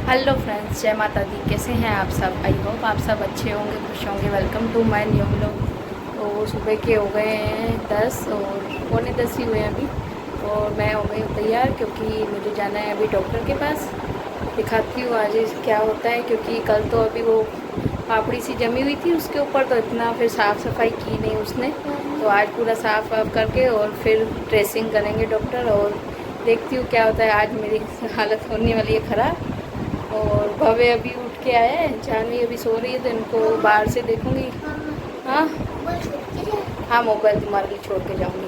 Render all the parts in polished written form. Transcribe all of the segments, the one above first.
Hello friends, जय माता दी। कैसे हैं आप सब? आई होप आप सब अच्छे होंगे, खुश होंगे। Welcome to my new vlog. तो सुबह के हो गए हैं 10 और पौने 10 ही हुए हैं अभी। और मैं हो गई हूँ तैयार क्योंकि मुझे जाना है अभी डॉक्टर के पास। दिखाती हूँ आज क्या होता है, क्योंकि कल तो अभी वो पापड़ी सी जमी हुई थी उसके ऊपर, तो इतना फिर साफ़ सफाई की नहीं उसने। तो आज पूरा साफ वाफ करके और फिर ड्रेसिंग करेंगे डॉक्टर। और देखती हूँ क्या होता है। आज मेरी हालत होने वाली है ख़राब। और भव्य अभी उठ के आया है, जानवी अभी सो रही है, तो इनको बाहर से देखूंगी। हाँ हाँ, मोबाइल तुम्हारे लिए छोड़ के जाऊंगी।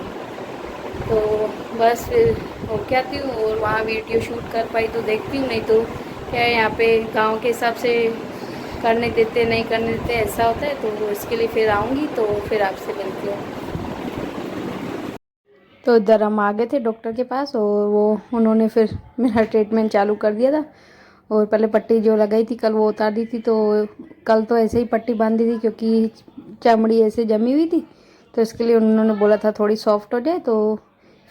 तो बस फिर होके आती हूँ और वहाँ वीडियो शूट कर पाई तो देखती हूँ, नहीं तो क्या है, यहाँ पे गांव के हिसाब से करने देते नहीं करने देते, ऐसा होता है। तो इसके लिए फिर आऊँगी तो फिर आपसे मिलती हूँ। तो इधर हम आ गए थे डॉक्टर के पास और वो उन्होंने फिर मेरा ट्रीटमेंट चालू कर दिया था। और पहले पट्टी जो लगाई थी कल वो उतार दी थी। तो कल तो ऐसे ही पट्टी बांधी थी क्योंकि चमड़ी ऐसे जमी हुई थी, तो इसके लिए उन्होंने बोला था थोड़ी सॉफ्ट हो जाए। तो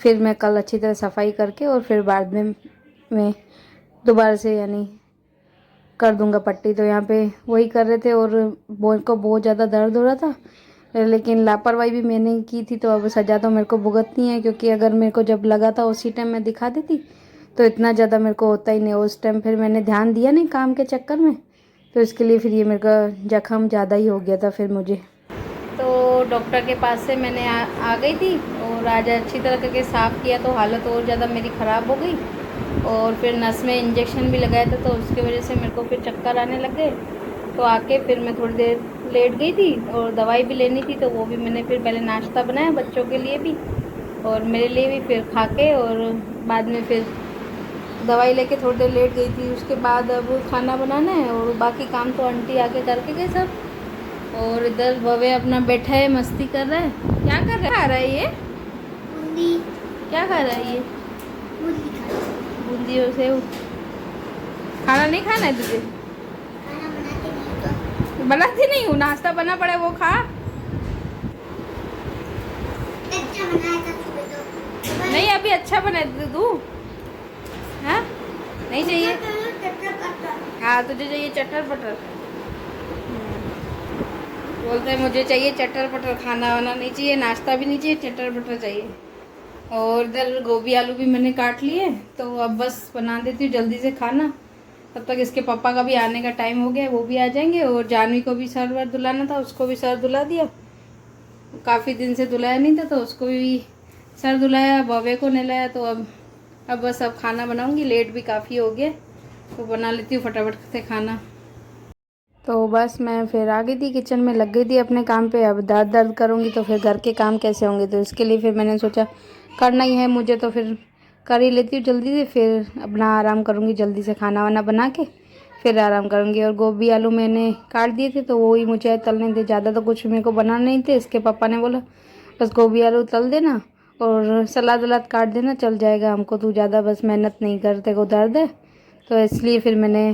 फिर मैं कल अच्छी तरह सफाई करके और फिर बाद में मैं दोबारा से यानी कर दूंगा पट्टी। तो यहाँ पे वही कर रहे थे और बोन को बहुत ज़्यादा दर्द हो रहा था, लेकिन लापरवाही भी मैंने की थी। तो अब सजा तो मेरे को भुगतनी है, क्योंकि अगर मेरे को जब लगा था उसी टाइम मैं दिखा देती तो इतना ज़्यादा मेरे को होता ही नहीं। उस टाइम फिर मैंने ध्यान दिया नहीं काम के चक्कर में, तो इसके लिए फिर ये मेरे का जख्म ज़्यादा ही हो गया था फिर मुझे। तो डॉक्टर के पास से मैंने आ गई थी और आज अच्छी तरह करके साफ़ किया, तो हालत और ज़्यादा मेरी ख़राब हो गई। और फिर नस में इंजेक्शन भी लगाया था, तो उसकी वजह से मेरे को फिर चक्कर आने लग गए। तो आके फिर मैं थोड़ी देर लेट गई थी और दवाई भी लेनी थी, तो वो भी मैंने फिर पहले नाश्ता बनाया बच्चों के लिए भी और मेरे लिए भी, फिर खा के और बाद में फिर दवाई लेके थोड़ी देर लेट गई थी। उसके बाद अब खाना बनाना है और बाकी काम तो आंटी आके करके गए सब। और इधर भवे अपना बैठा है, मस्ती कर रहा है। क्या कर रहा है? खा रहा है ये बूंदी। क्या खा रहा है ये? बूंदी और सेव। खाना नहीं खाना है तुझे? बनाती नहीं हूँ, नाश्ता बना पड़ा है वो खा। नहीं अभी अच्छा बना दे तू। हाँ नहीं चाहिए? हाँ तुझे चाहिए चटर पटर। बोलते हैं मुझे चाहिए चटर पटर, खाना वाना नहीं चाहिए, नाश्ता भी नहीं चाहिए, चटर पटर चाहिए। और इधर गोभी आलू भी मैंने काट लिए, तो अब बस बना देती हूँ जल्दी से खाना। तब तक इसके पापा का भी आने का टाइम हो गया, वो भी आ जाएंगे। और जानवी को भी सर वर धुलाना था, उसको भी सर धुला दिया। काफ़ी दिन से धुलाया नहीं था तो उसको भी सर धुलाया, भव्य को नहलाया। तो अब बस अब खाना बनाऊंगी, लेट भी काफ़ी हो गया, तो बना लेती हूँ फटाफट से खाना। तो बस मैं फिर आ गई थी, किचन में लग गई थी अपने काम पे। अब दर्द दर्द करूँगी तो फिर घर के काम कैसे होंगे, तो इसके लिए फिर मैंने सोचा करना ही है मुझे, तो फिर कर ही लेती हूँ जल्दी से। फिर अपना आराम करूँगी जल्दी से, खाना वाना बना के फिर आराम करूँगी। और गोभी आलू मैंने काट दिए थे तो वो ही मुझे तलने थे, ज़्यादा तो कुछ मेरे को बनाना नहीं थे। इसके पापा ने बोला बस गोभी आलू तल देना और सलाद वलाद काट देना, चल जाएगा हमको, तू ज़्यादा बस मेहनत नहीं करते को दर्द है। तो इसलिए फिर मैंने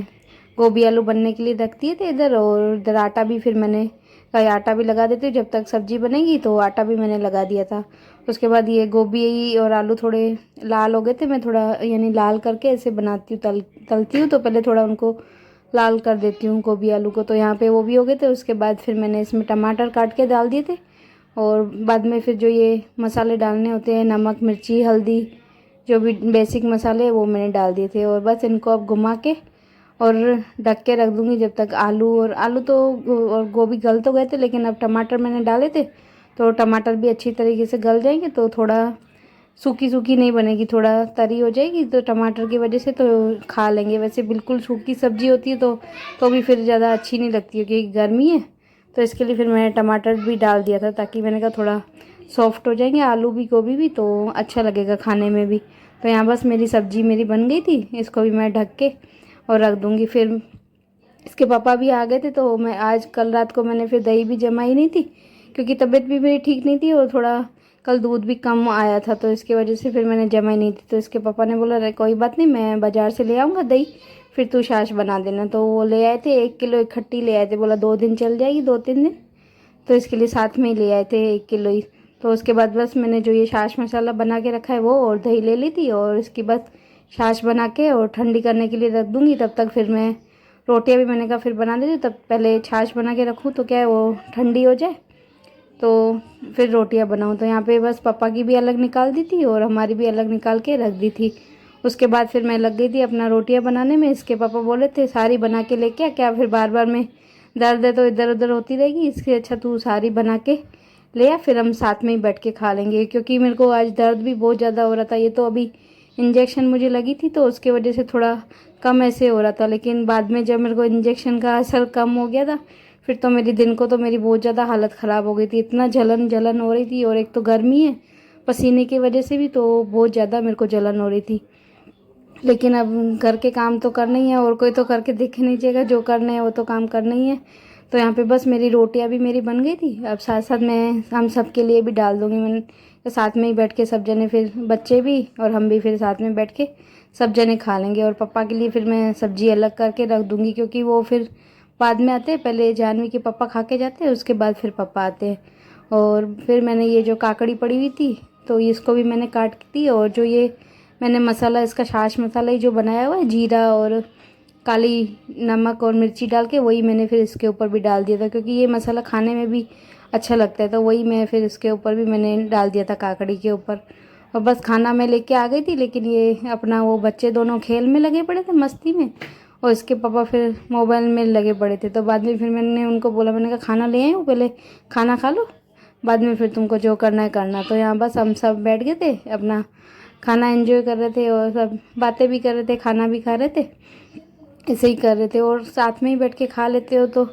गोभी आलू बनने के लिए रख दिए थे इधर। और इधर आटा भी फिर मैंने कहीं आटा भी लगा देती हूँ, जब तक सब्जी बनेगी, तो आटा भी मैंने लगा दिया था। उसके बाद ये गोभी और आलू थोड़े लाल हो गए थे, मैं थोड़ा यानी लाल करके ऐसे बनाती हूँ, तलती हूँ तो पहले थोड़ा उनको लाल कर देती हूँ गोभी आलू को। तो यहाँ पे वो भी हो गए थे। उसके बाद फिर मैंने इसमें टमाटर काट के डाल दिए थे और बाद में फिर जो ये मसाले डालने होते हैं, नमक मिर्ची हल्दी, जो भी बेसिक मसाले हैं वो मैंने डाल दिए थे। और बस इनको अब घुमा के और ढक के रख दूँगी जब तक आलू तो और गोभी गल तो गए थे, लेकिन अब टमाटर मैंने डाले थे तो टमाटर भी अच्छी तरीके से गल जाएंगे, तो थोड़ा सूखी सूखी नहीं बनेगी, थोड़ा तरी हो जाएगी, तो टमाटर की वजह से तो खा लेंगे। वैसे बिल्कुल सूखी सब्जी होती है तो भी फिर ज़्यादा अच्छी नहीं लगती है क्योंकि गर्मी है। तो इसके लिए फिर मैंने टमाटर भी डाल दिया था, ताकि मैंने कहा थोड़ा सॉफ्ट हो जाएंगे आलू भी गोभी भी, तो अच्छा लगेगा खाने में भी। तो यहाँ बस मेरी सब्जी मेरी बन गई थी, इसको भी मैं ढक के और रख दूँगी। फिर इसके पापा भी आ गए थे, तो मैं आज कल रात को मैंने फिर दही भी जमाई नहीं थी, क्योंकि तबीयत भी मेरी ठीक नहीं थी और थोड़ा कल दूध भी कम आया था, तो इसकी वजह से फिर मैंने जमाई नहीं थी। तो इसके पापा ने बोला अरे कोई बात नहीं, मैं बाज़ार से ले आऊँगा दही, फिर तू छाछ बना देना। तो वो ले आए थे, 1 किलो इकट्ठी ले आए थे, बोला 2 दिन चल जाएगी, 2-3 दिन। तो इसके लिए साथ में ही ले आए थे 1 किलो ही। तो उसके बाद बस मैंने जो ये छाछ मसाला बना के रखा है वो और दही ले ली थी, और इसके बाद छाछ बना के और ठंडी करने के लिए रख दूँगी। तब तक फिर मैं रोटियां भी मैंने कहा फिर बना देती हूँ, तब पहले छाछ बना के रखूँ तो क्या है वो ठंडी हो जाए तो फिर रोटियां बनाऊँ। तो यहाँ पे बस पापा की भी अलग निकाल दी थी और हमारी भी अलग निकाल के रख दी थी। उसके बाद फिर मैं लग गई थी अपना रोटियां बनाने में। इसके पापा बोले थे सारी बना के लेके क्या फिर बार बार में दर्द है तो इधर उधर होती रहेगी, इससे अच्छा तू सारी बना के ले आ, फिर हम साथ में ही बैठ के खा लेंगे। क्योंकि मेरे को आज दर्द भी बहुत ज़्यादा हो रहा था। ये तो अभी इंजेक्शन मुझे लगी थी तो उसके वजह से थोड़ा कम ऐसे हो रहा था, लेकिन बाद में जब मेरे को इंजेक्शन का असर कम हो गया था फिर तो मेरी दिन को तो मेरी बहुत ज़्यादा हालत ख़राब हो गई थी। इतना जलन जलन हो रही थी और एक तो गर्मी है पसीने की वजह से भी तो बहुत ज़्यादा मेरे को जलन हो रही थी। लेकिन अब घर के काम तो करना ही है और कोई तो करके देख नहीं जाएगा, जो करना है वो तो काम करना ही है। तो यहाँ पे बस मेरी रोटियाँ भी मेरी बन गई थी। अब साथ साथ मैं हम सब के लिए भी डाल दूँगी। मैंने तो साथ में ही बैठ के सब जने फिर बच्चे भी और हम भी फिर साथ में बैठ के सब जने खा लेंगे। और पापा के लिए फिर मैं सब्ज़ी अलग करके रख दूँगी क्योंकि वो फिर बाद में आते हैं। पहले जानवी के पापा खा के जाते हैं, उसके बाद फिर पापा आते हैं। और फिर मैंने ये जो काकड़ी पड़ी हुई थी तो इसको भी मैंने काट दी। और जो ये मैंने मसाला इसका छाछ मसाला ही जो बनाया हुआ है जीरा और काली नमक और मिर्ची डाल के वही मैंने फिर इसके ऊपर भी डाल दिया था क्योंकि ये मसाला खाने में भी अच्छा लगता है। तो वही मैं फिर इसके ऊपर भी मैंने डाल दिया था काकड़ी के ऊपर। और बस खाना मैं लेके आ गई थी, लेकिन ये अपना वो बच्चे दोनों खेल में लगे पड़े थे मस्ती में और इसके पापा फिर मोबाइल में लगे पड़े थे। तो बाद में फिर मैंने उनको बोला, मैंने कहा खाना ले आई हूँ, पहले खाना खा लो, बाद में फिर तुमको जो करना है करना। तो यहाँ बस हम सब बैठ गए थे अपना खाना एंजॉय कर रहे थे और सब बातें भी कर रहे थे, खाना भी खा रहे थे, ऐसे ही कर रहे थे। और साथ में ही बैठ के खा लेते हो तो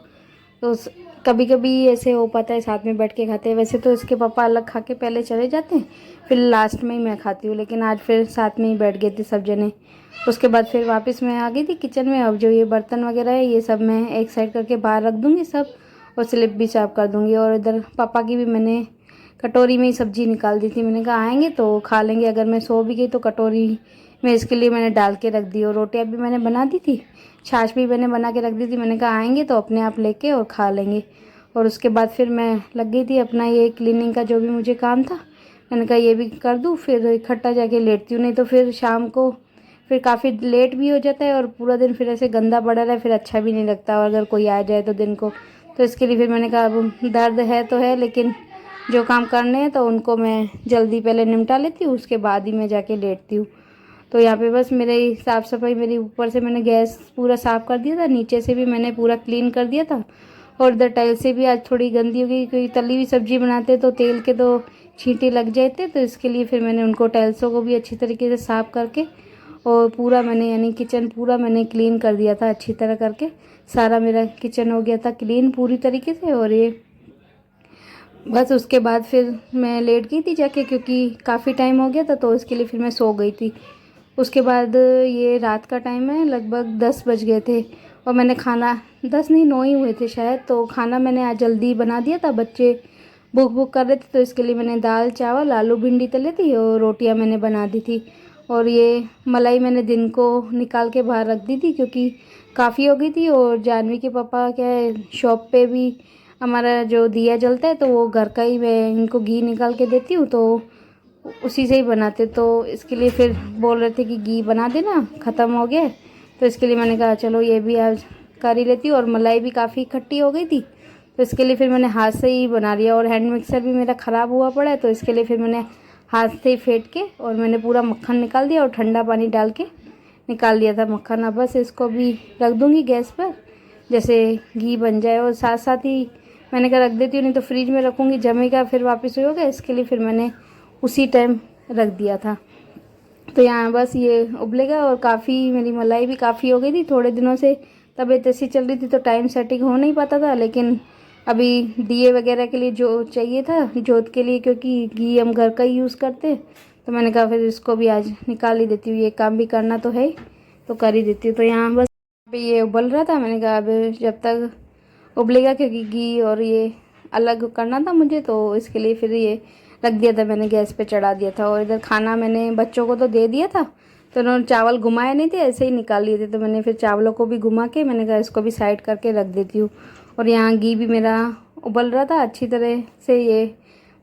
कभी कभी ऐसे हो पाता है साथ में बैठ के खाते हैं। वैसे तो इसके पापा अलग खा के पहले चले जाते हैं, फिर लास्ट में ही मैं खाती हूँ, लेकिन आज फिर साथ में ही बैठ गए थे सब जने। उसके बाद फिर वापस मैं आ गई थी किचन में। अब जो ये बर्तन वगैरह है ये सब मैं एक साइड करके बाहर रख दूँगी सब, और स्लिप भी साफ कर दूँगी। और इधर पापा की भी मैंने कटोरी में ही सब्ज़ी निकाल दी थी। मैंने कहा आएंगे तो खा लेंगे, अगर मैं सो भी गई तो कटोरी में इसके लिए मैंने डाल के रख दी। और रोटियाँ भी मैंने बना दी थी, छाछ भी मैंने बना के रख दी थी। मैंने कहा आएंगे तो अपने आप लेके और खा लेंगे। और उसके बाद फिर मैं लग गई थी अपना ये क्लीनिंग का जो भी मुझे काम था। मैंने कहा ये भी कर दूँ, फिर इकट्ठा जाके लेटती हूँ, नहीं तो फिर शाम को फिर काफ़ी लेट भी हो जाता है और पूरा दिन फिर ऐसे गंदा पड़ा रहा है, फिर अच्छा भी नहीं लगता। और अगर कोई आ जाए तो दिन को, तो इसके लिए फिर मैंने कहा अब दर्द है तो है, लेकिन जो काम करने हैं तो उनको मैं जल्दी पहले निपटा लेती हूँ, उसके बाद ही मैं जाके लेटती हूँ। तो यहाँ पे बस मेरे साफ़ सफाई, मेरी ऊपर से मैंने गैस पूरा साफ़ कर दिया था, नीचे से भी मैंने पूरा क्लीन कर दिया था। और इधर टाइल से भी आज थोड़ी गंदी हो गई क्योंकि तली हुई सब्ज़ी बनाते तो तेल के तो छींटे लग जाते, तो इसके लिए फिर मैंने उनको टाइल्सों को भी अच्छी तरीके से साफ़ करके और पूरा मैंने यानी किचन पूरा मैंने क्लीन कर दिया था अच्छी तरह करके। सारा मेरा किचन हो गया था क्लीन पूरी तरीके से। और ये बस उसके बाद फिर मैं लेट गई थी जाके क्योंकि काफ़ी टाइम हो गया था, तो इसके लिए फिर मैं सो गई थी। उसके बाद ये रात का टाइम है, लगभग 10 बज गए थे और मैंने खाना 10 नहीं 9 ही हुए थे शायद, तो खाना मैंने आज जल्दी बना दिया था। बच्चे भूख भूख कर रहे थे तो इसके लिए मैंने दाल चावल आलू भिंडी तले थी और रोटियां मैंने बना दी थी। और ये मलाई मैंने दिन को निकाल के बाहर रख दी थी क्योंकि काफ़ी हो गई थी। और जानवी के पापा क्या है शॉप पे भी हमारा जो दिया जलता है तो वो घर का ही मैं इनको घी निकाल के देती हूँ, तो उसी से ही बनाते। तो इसके लिए फिर बोल रहे थे कि घी बना देना, ख़त्म हो गया है, तो इसके लिए मैंने कहा चलो ये भी आज कर ही लेती हूँ। और मलाई भी काफ़ी खट्टी हो गई थी तो इसके लिए फिर मैंने हाथ से ही बना लिया। और हैंड मिक्सर भी मेरा ख़राब हुआ पड़ा है तो इसके लिए फिर मैंने हाथ से ही फेंट के और मैंने पूरा मक्खन निकाल दिया और ठंडा पानी डाल के निकाल दिया था मक्खन। अब बस इसको भी रख दूँगी गैस पर जैसे घी बन जाए। और साथ साथ ही मैंने कहा रख देती हूँ, नहीं तो फ्रिज में रखूँगी जमेगा फिर वापस होगा, इसके लिए फिर मैंने उसी टाइम रख दिया था। तो यहाँ बस ये उबलेगा। और काफ़ी मेरी मलाई भी काफ़ी हो गई थी, थोड़े दिनों से तबीयत ऐसी चल रही थी तो टाइम सेटिंग हो नहीं पाता था। लेकिन अभी दिए वगैरह के लिए जो चाहिए था जोत के लिए, क्योंकि घी हम घर का ही यूज़ करते हैं, तो मैंने कहा फिर इसको भी आज निकाल ही देती हूँ, ये काम भी करना तो है तो कर ही देती हूँ। तो यहाँ बस पे ये उबल रहा था, मैंने कहा अब जब तक उबलेगा, क्योंकि घी और ये अलग करना था मुझे, तो इसके लिए फिर ये रख दिया था मैंने, गैस पे चढ़ा दिया था। और इधर खाना मैंने बच्चों को तो दे दिया था, तो उन्होंने चावल घुमाए नहीं थे, ऐसे ही निकाल लिए थे, तो मैंने फिर चावलों को भी घुमा के मैंने कहा इसको भी साइड करके रख देती हूँ। और यहाँ घी भी मेरा उबल रहा था अच्छी तरह से, ये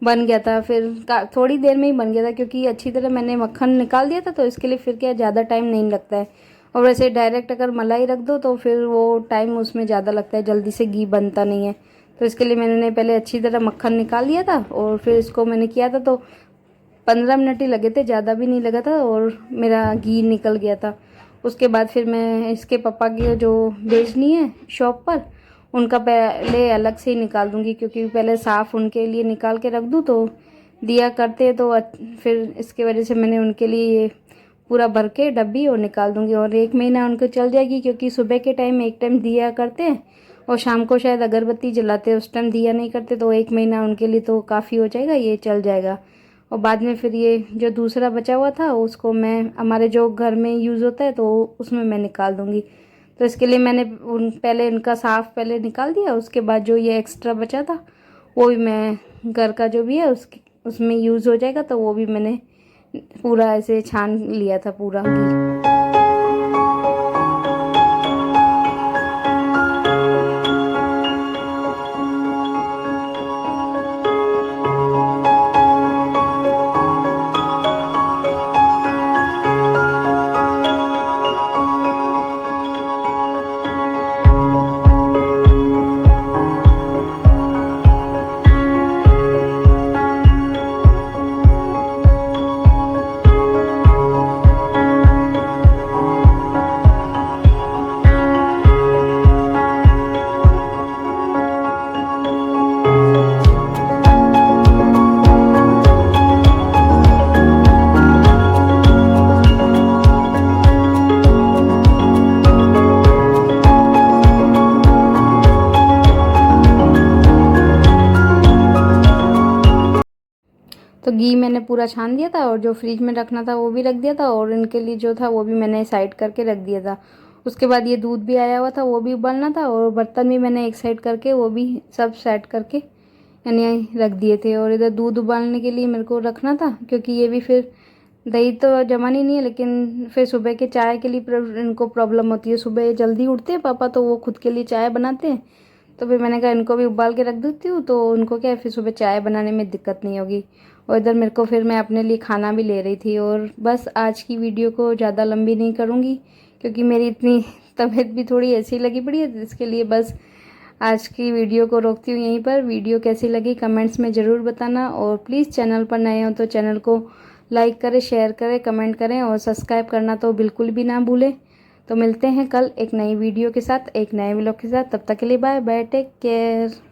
बन गया था। फिर थोड़ी देर में ही बन गया था क्योंकि अच्छी तरह मैंने मक्खन निकाल दिया था, तो इसके लिए फिर क्या ज़्यादा टाइम नहीं लगता है। और वैसे डायरेक्ट अगर मलाई रख दो तो फिर वो टाइम उसमें ज़्यादा लगता है, जल्दी से घी बनता नहीं है। तो इसके लिए मैंने पहले अच्छी तरह मक्खन निकाल लिया था और फिर इसको मैंने किया था, तो 15 मिनट ही लगे थे, ज़्यादा भी नहीं लगा था और मेरा घी निकल गया था। उसके बाद फिर मैं इसके पापा की जो भेजनी है शॉप पर, उनका पहले अलग से ही निकाल दूंगी, क्योंकि पहले साफ़ उनके लिए निकाल के रख दूँ तो दिया करते तो फिर इसके वजह से मैंने उनके लिए ये पूरा भर के डब्बी और निकाल दूंगी। और 1 महीना उनको चल जाएगी, क्योंकि सुबह के टाइम एक टाइम दिया करते हैं और शाम को शायद अगरबत्ती जलाते हैं, उस टाइम दिया नहीं करते। तो 1 महीना उनके लिए तो काफ़ी हो जाएगा, ये चल जाएगा। और बाद में फिर ये जो दूसरा बचा हुआ था उसको मैं हमारे जो घर में यूज़ होता है तो उसमें मैं निकाल दूँगी। तो इसके लिए मैंने पहले इनका साफ़ पहले निकाल दिया, उसके बाद जो ये एक्स्ट्रा बचा था वो भी मैं घर का जो भी है उसमें यूज़ हो जाएगा, तो वो भी मैंने पूरा ऐसे छान लिया था पूरा घी। तो घी मैंने पूरा छान दिया था और जो फ्रिज में रखना था वो भी रख दिया था, और इनके लिए जो था वो भी मैंने साइड करके रख दिया था। उसके बाद ये दूध भी आया हुआ था, वो भी उबालना था, और बर्तन भी मैंने एक साइड करके वो भी सब सेट करके यानी रख दिए थे। और इधर दूध उबालने के लिए मेरे को रखना था, क्योंकि ये भी फिर दही तो जमानी नहीं है, लेकिन फिर सुबह के चाय के लिए इनको प्रॉब्लम होती है। सुबह जल्दी उठते हैं पापा, तो वो खुद के लिए चाय बनाते हैं, तो फिर मैंने कहा इनको भी उबाल के रख देती हूँ, तो उनको क्या है फिर सुबह चाय बनाने में दिक्कत नहीं होगी। और इधर मेरे को फिर मैं अपने लिए खाना भी ले रही थी। और बस आज की वीडियो को ज़्यादा लंबी नहीं करूँगी, क्योंकि मेरी इतनी तबीयत भी थोड़ी ऐसी लगी पड़ी है, इसके लिए बस आज की वीडियो को रोकती हूँ यहीं पर। वीडियो कैसी लगी कमेंट्स में ज़रूर बताना, और प्लीज़ चैनल पर नए हो तो चैनल को लाइक करें, शेयर करें, कमेंट करें और सब्सक्राइब करना तो बिल्कुल भी ना भूलें। तो मिलते हैं कल एक नई वीडियो के साथ, एक नए व्लॉग के साथ। तब तक के लिए बाय बाय, टेक केयर।